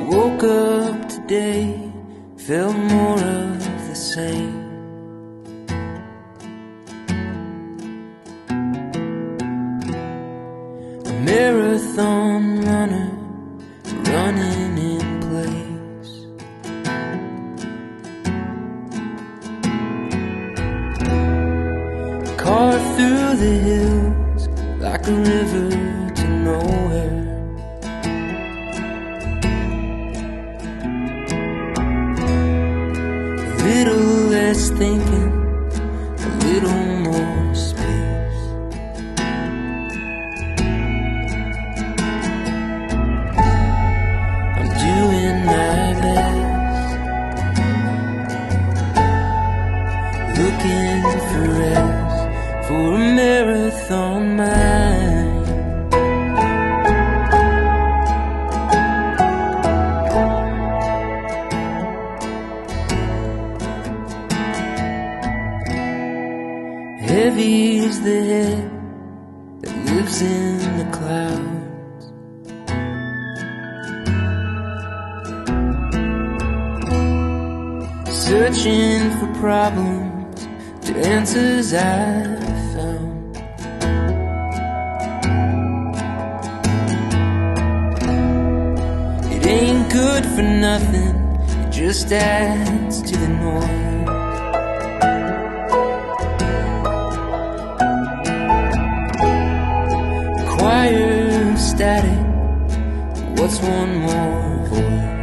Woke up today, felt more of the same. A marathon runner, running in place. Car through the hills, like a river to nowhere. A little less thinking, a little more space. I'm doing my best, looking for rest, for a marathon mind. Heavy is the head that lives in the clouds. Searching for problems, to answers I've found. It ain't good for nothing, it just adds to the noise. Choir static, what's one more voice?